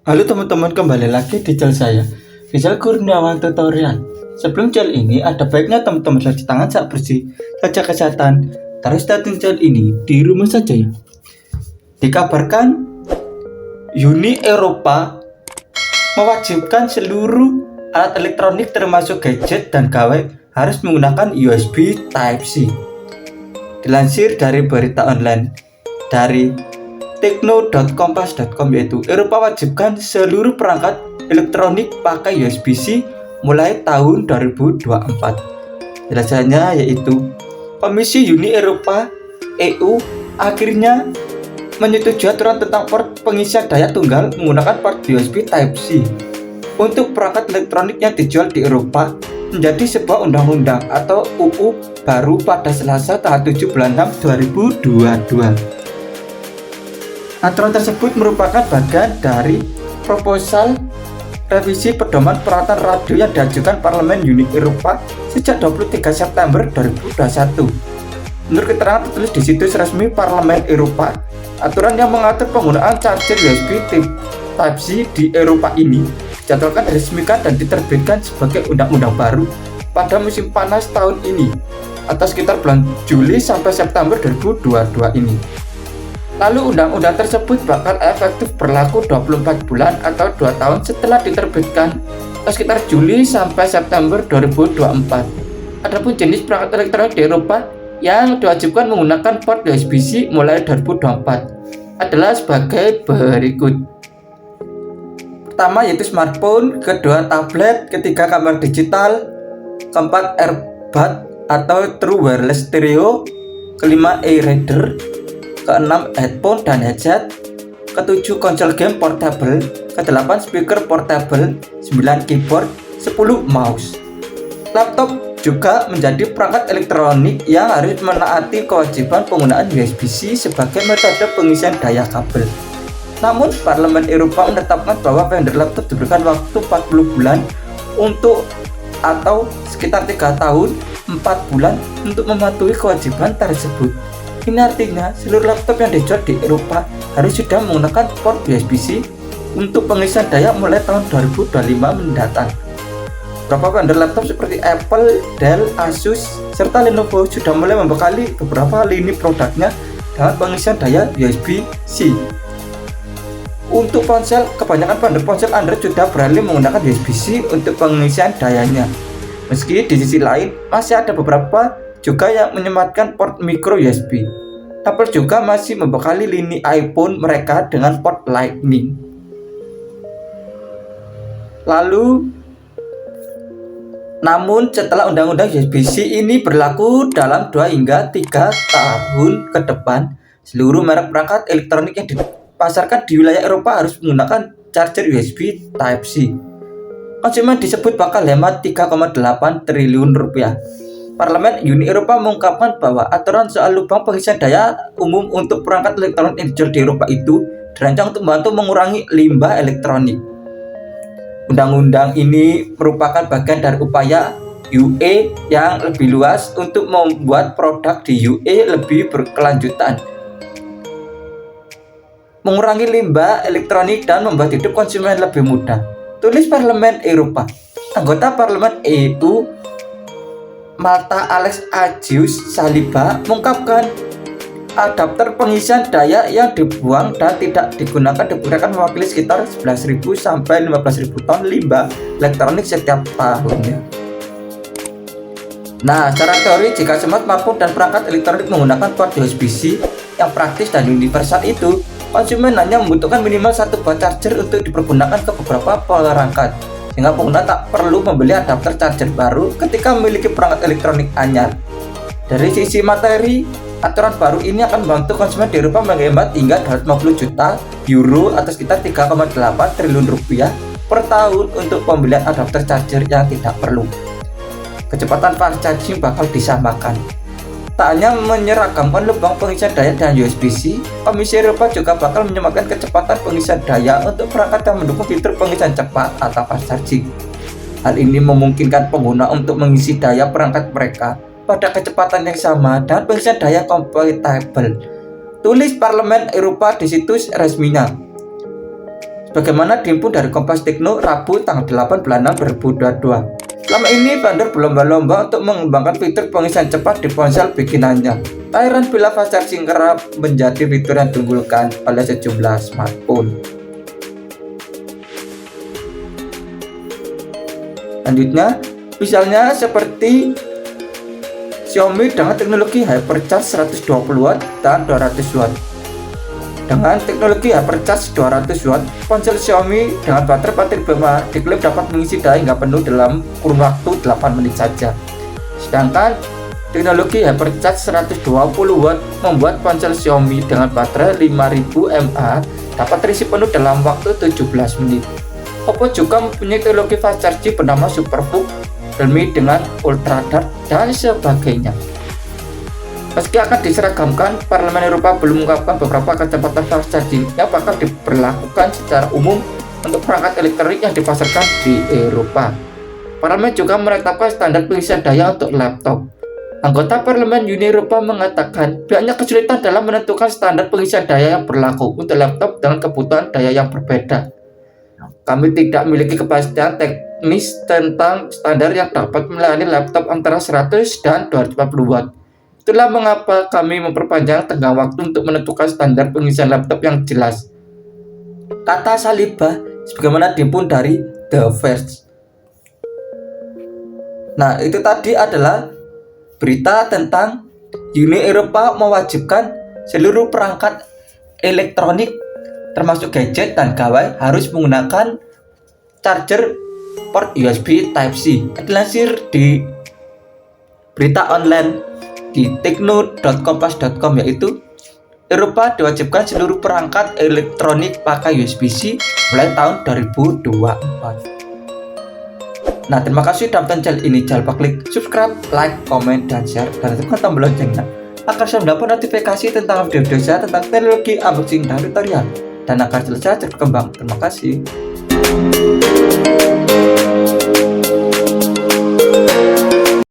Halo teman-teman, kembali lagi di channel saya, Rizal Kurniawan Tutorial. Sebelum channel ini, ada baiknya teman-teman cuci tangan saat bersih, jaga kesehatan, terus statun channel ini di rumah saja ya. Dikabarkan Uni Eropa mewajibkan seluruh alat elektronik termasuk gadget dan gawai harus menggunakan USB Type-C. Dilansir dari berita online dari tekno.kompas.com, yaitu Eropa wajibkan seluruh perangkat elektronik pakai USB-C mulai tahun 2024. Jelasannya yaitu Komisi Uni Eropa EU akhirnya menyetujui aturan tentang port pengisian daya tunggal menggunakan port USB Type-C untuk perangkat elektronik yang dijual di Eropa menjadi sebuah undang-undang atau UU baru pada Selasa tanggal 7 bulan 6 2022. Aturan tersebut merupakan bagian dari proposal revisi pedoman peralatan radio yang diajukan Parlemen Uni Eropa sejak 23 September 2021. Menurut keterangan tertulis di situs resmi Parlemen Eropa, aturan yang mengatur penggunaan charger USB Type-C di Eropa ini dijadwalkan diresmikan dan diterbitkan sebagai undang-undang baru pada musim panas tahun ini atau sekitar bulan Juli sampai September 2022 ini. Lalu undang-undang tersebut bakal efektif berlaku 24 bulan atau 2 tahun setelah diterbitkan atau sekitar Juli sampai September 2024. Adapun jenis perangkat elektronik di Eropa yang diwajibkan menggunakan port USB-C mulai 2024 adalah sebagai berikut. Pertama yaitu smartphone, kedua tablet, ketiga kamera digital, keempat earbud atau true wireless stereo, kelima e-reader, keenam headphone dan headset, ketujuh konsol game portable, kedelapan speaker portable, 9 keyboard, 10 mouse. Laptop juga menjadi perangkat elektronik yang harus menaati kewajiban penggunaan USB-C sebagai metode pengisian daya kabel. Namun, Parlemen Eropa menetapkan bahwa vendor laptop diberikan waktu 40 bulan untuk atau sekitar 3 tahun 4 bulan untuk mematuhi kewajiban tersebut. Ini artinya seluruh laptop yang dijual di Eropa harus sudah menggunakan port USB-C untuk pengisian daya mulai tahun 2025 mendatang. Beberapa vendor laptop seperti Apple, Dell, Asus, serta Lenovo sudah mulai membekali beberapa lini produknya dengan pengisian daya USB-C. Untuk ponsel, kebanyakan vendor ponsel Android sudah beralih menggunakan USB-C untuk pengisian dayanya. Meski di sisi lain masih ada beberapa juga yang menyematkan port micro USB. Apple juga masih membekali lini iPhone mereka dengan port Lightning. Namun setelah undang-undang USB-C ini berlaku dalam 2 hingga 3 tahun ke depan, seluruh merek perangkat elektronik yang dipasarkan di wilayah Eropa harus menggunakan charger USB Type-C. Konsumen disebut bakal hemat 3,8 triliun rupiah. Parlemen Uni Eropa mengungkapkan bahwa aturan soal lubang pengisian daya umum untuk perangkat elektronik yang dijual di Eropa itu dirancang untuk membantu mengurangi limbah elektronik. Undang-undang ini merupakan bagian dari upaya UE yang lebih luas untuk membuat produk di UE lebih berkelanjutan, mengurangi limbah elektronik dan membuat hidup konsumen lebih mudah. Tulis Parlemen Eropa. Anggota Parlemen EU Malta Alex Agius Saliba mengungkapkan adapter pengisian daya yang dibuang dan tidak digunakan diperkirakan mewakili sekitar 11.000 sampai 15.000 ton limbah elektronik setiap tahunnya. Nah, secara teori jika smartphone dan perangkat elektronik menggunakan port USB-C yang praktis dan universal itu, konsumen hanya membutuhkan minimal 1 buah charger untuk dipergunakan ke beberapa perangkat, sehingga pengguna tak perlu membeli adapter charger baru ketika memiliki perangkat elektronik anyar. Dari sisi materi, aturan baru ini akan membantu konsumen di Eropa menghemat hingga 250 juta euro atau sekitar 3,8 triliun rupiah per tahun untuk pembelian adapter charger yang tidak perlu. Kecepatan fast charging bakal disamakan. Tak hanya menyeragamkan lubang pengisian daya dan USB-C, Komisi Eropa juga bakal menyamakan kecepatan pengisian daya untuk perangkat yang mendukung fitur pengisian cepat atau fast charging. Hal ini memungkinkan pengguna untuk mengisi daya perangkat mereka pada kecepatan yang sama dan pengisian daya kompatibel. Tulis Parlemen Eropa di situs resminya. Bagaimana dihimpun dari Kompas Tekno Rabu tanggal 8 bulan 6 2022. Selama ini vendor berlomba-lomba untuk mengembangkan fitur pengisian cepat di ponsel bikinannya. Tak heran bila fast charging kerap menjadi fitur yang diunggulkan oleh sejumlah smartphone. Selanjutnya, misalnya seperti Xiaomi dengan teknologi Hypercharge 120W dan 200W. Dengan teknologi Hypercharge 200W, ponsel Xiaomi dengan baterai lithium diklaim dapat mengisi daya hingga penuh dalam kurun waktu 8 menit saja. Sedangkan teknologi Hypercharge 120W membuat ponsel Xiaomi dengan baterai 5000 mAh dapat terisi penuh dalam waktu 17 menit. Oppo juga mempunyai teknologi fast charging bernama SuperVOOC, Realme dengan Ultra Dark, dan sebagainya. Meski akan diseragamkan, Parlemen Eropa belum mengungkapkan beberapa kecepatan fast charging yang bakal diberlakukan secara umum untuk perangkat elektronik yang dipasarkan di Eropa. Parlemen juga menetapkan standar pengisian daya untuk laptop. Anggota Parlemen Uni Eropa mengatakan pihaknya kesulitan dalam menentukan standar pengisian daya yang berlaku untuk laptop dengan kebutuhan daya yang berbeda. Kami tidak memiliki kepastian teknis tentang standar yang dapat melayani laptop antara 100 dan 240 watt. Itulah mengapa kami memperpanjang tenggang waktu untuk menentukan standar pengisian laptop yang jelas, kata Saliba sebagaimana dihimpun dari The Verge. Nah, itu tadi adalah berita tentang Uni Eropa mewajibkan seluruh perangkat elektronik termasuk gadget dan gawai harus menggunakan charger port USB Type-C. Dilansir di berita online di tekno.kompas.com, yaitu Eropa diwajibkan seluruh perangkat elektronik pakai USB-C mulai tahun 2024. Nah, terima kasih sudah menonton channel ini. Jangan lupa klik subscribe, like, komen, dan share, dan tekan tombol loncengnya agar saya mendapat notifikasi tentang video-video saya tentang teknologi, unboxing, dan tutorial, dan agar selesai berkembang. Terima kasih.